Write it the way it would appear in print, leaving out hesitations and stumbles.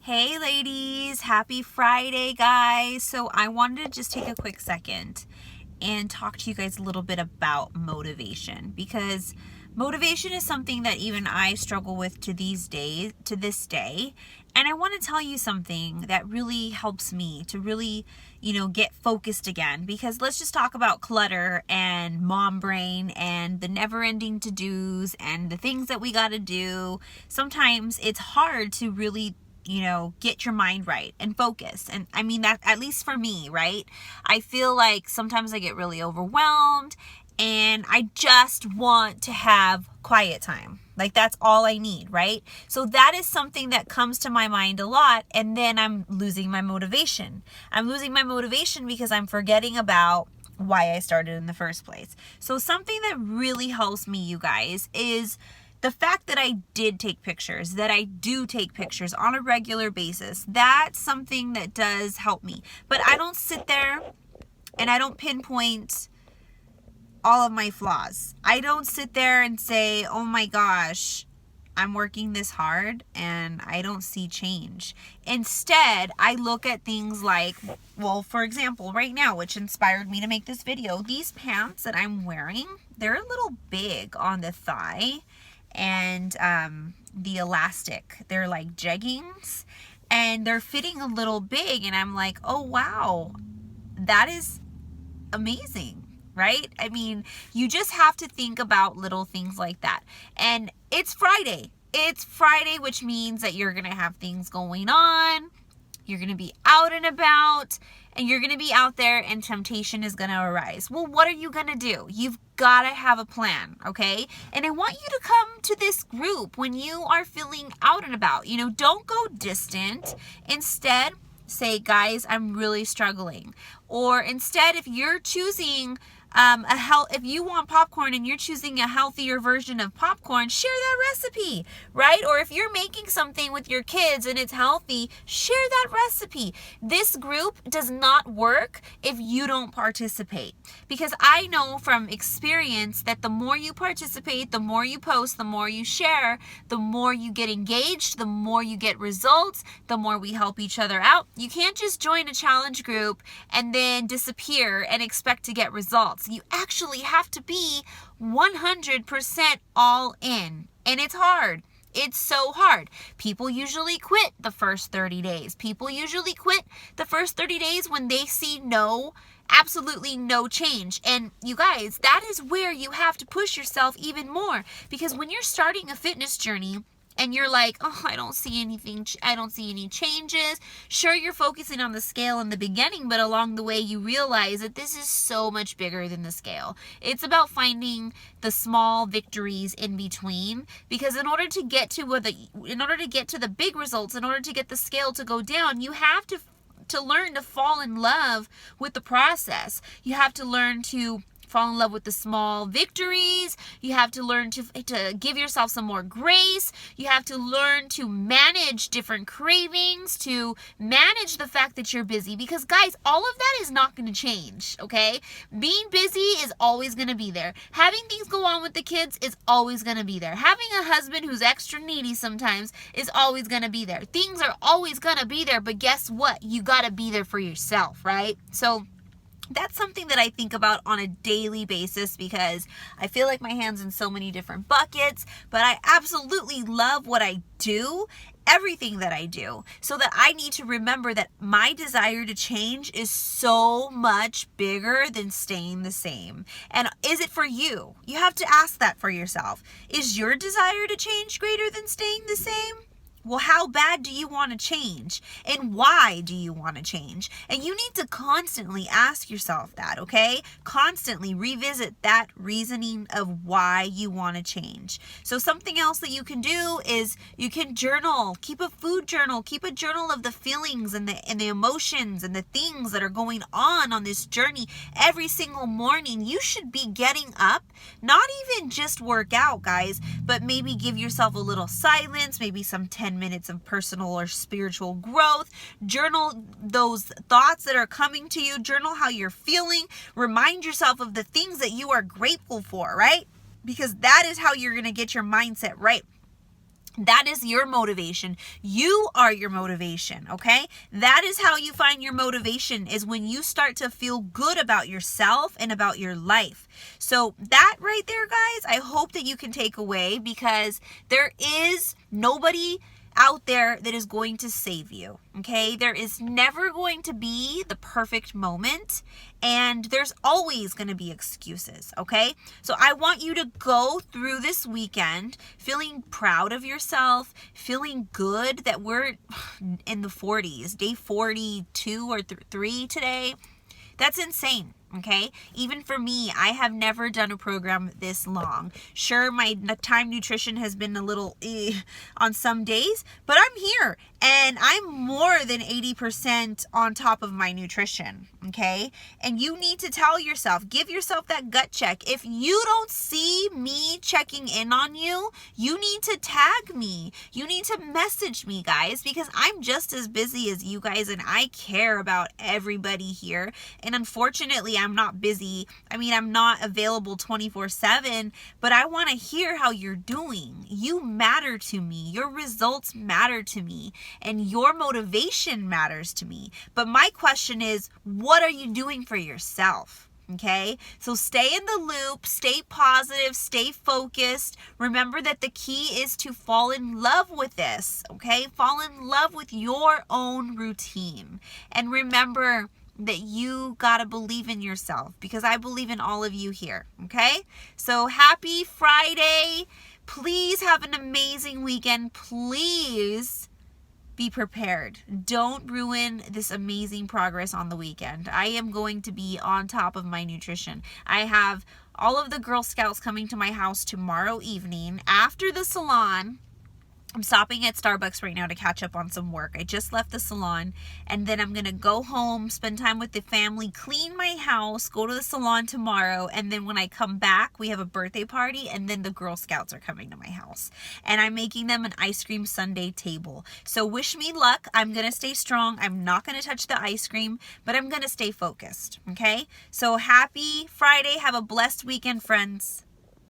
Hey ladies, happy Friday guys. So I wanted to just take a quick second and talk to you guys a little bit about motivation, because motivation is something that even I struggle with to this day. And I want to tell you something that really helps me to really, get focused again, because let's just talk about clutter and mom brain and the never-ending to-dos and the things that we got to do. Sometimes it's hard to really get your mind right and focus. And I mean that, at least for me, right? I feel like sometimes I get really overwhelmed and I just want to have quiet time. Like that's all I need, right? So that is something that comes to my mind a lot, and then I'm losing my motivation. I'm losing my motivation because I'm forgetting about why I started in the first place. So something that really helps me, you guys, is the fact that I did take pictures, that I do take pictures on a regular basis. That's something that does help me. But I don't sit there and I don't pinpoint all of my flaws. I don't sit there and say, oh my gosh, I'm working this hard and I don't see change. Instead, I look at things like, well, for example, right now, which inspired me to make this video, these pants that I'm wearing, they're a little big on the thigh and the elastic. They're like jeggings and they're fitting a little big, and I'm like, oh wow, that is amazing, right? I mean, you just have to think about little things like that. And it's Friday, which means that you're gonna have things going on, you're going to be out and about, and you're going to be out there, and temptation is going to arise. Well, what are you going to do? You've got to have a plan, okay? And I want you to come to this group when you are feeling out and about. Don't go distant. Instead, say, guys, I'm really struggling. Or instead, if you're choosing if you want popcorn and you're choosing a healthier version of popcorn, share that recipe, right? Or if you're making something with your kids and it's healthy, share that recipe. This group does not work if you don't participate, because I know from experience that the more you participate, the more you post, the more you share, the more you get engaged, the more you get results, the more we help each other out. You can't just join a challenge group and then disappear and expect to get results. You actually have to be 100% all in. And it's hard. It's so hard. People usually quit the first 30 days. People usually quit the first 30 days when they see absolutely no change. And you guys, that is where you have to push yourself even more. Because when you're starting a fitness journey, and you're like, oh, I don't see anything, I don't see any changes. Sure, you're focusing on the scale in the beginning, but along the way you realize that this is so much bigger than the scale. It's about finding the small victories in between, because in order to get to the big results, in order to get the scale to go down, you have to learn to fall in love with the process. You have to learn to fall in love with the small victories. You have to learn to give yourself some more grace. You have to learn to manage different cravings, to manage the fact that you're busy, because guys, all of that is not going to change, okay? Being busy is always going to be there. Having things go on with the kids is always going to be there. Having a husband who's extra needy sometimes is always going to be there. Things are always going to be there, but guess what? You got to be there for yourself, right? So that's something that I think about on a daily basis, because I feel like my hand's in so many different buckets, but I absolutely love what I do, everything that I do, so that I need to remember that my desire to change is so much bigger than staying the same. And is it for you? You have to ask that for yourself. Is your desire to change greater than staying the same? Well, how bad do you want to change? And why do you want to change? And you need to constantly ask yourself that, okay? Constantly revisit that reasoning of why you want to change. So something else that you can do is you can journal. Keep a food journal. Keep a journal of the feelings and the emotions and the things that are going on this journey. Every single morning, you should be getting up, not even just work out, guys, but maybe give yourself a little silence, maybe some 10 minutes of personal or spiritual growth. Journal those thoughts that are coming to you. Journal how you're feeling. Remind yourself of the things that you are grateful for, right? Because that is how you're going to get your mindset right. That is your motivation. You are your motivation, okay? That is how you find your motivation, is when you start to feel good about yourself and about your life. So that right there, guys, I hope that you can take away, because there is nobody out there that is going to save you, okay? There is never going to be the perfect moment, and there's always going to be excuses, okay? So I want you to go through this weekend feeling proud of yourself, feeling good that we're in the 40s, day 42 or 3 today. That's insane. Okay, even for me, I have never done a program this long. Sure, my time nutrition has been a little on some days, but I'm here and I'm more than 80% on top of my nutrition. Okay, and you need to tell yourself, give yourself that gut check. If you don't see me checking in on you, you need to tag me. You need to message me, guys, because I'm just as busy as you guys and I care about everybody here. And unfortunately, I'm not busy. I mean, I'm not available 24/7, but I want to hear how you're doing. You matter to me. Your results matter to me, and your motivation matters to me. But my question is, what are you doing for yourself? Okay, so stay in the loop, stay positive, stay focused. Remember that the key is to fall in love with this. Okay, fall in love with your own routine, and remember that you gotta believe in yourself, because I believe in all of you here. Okay, so happy Friday. Please have an amazing weekend. Please be prepared. Don't ruin this amazing progress on the weekend. I am going to be on top of my nutrition. I have all of the Girl Scouts coming to my house tomorrow evening after the salon. I'm stopping at Starbucks right now to catch up on some work. I just left the salon, and then I'm going to go home, spend time with the family, clean my house, go to the salon tomorrow, and then when I come back, we have a birthday party, and then the Girl Scouts are coming to my house. And I'm making them an ice cream sundae table. So wish me luck. I'm going to stay strong. I'm not going to touch the ice cream, but I'm going to stay focused, okay? So happy Friday. Have a blessed weekend, friends.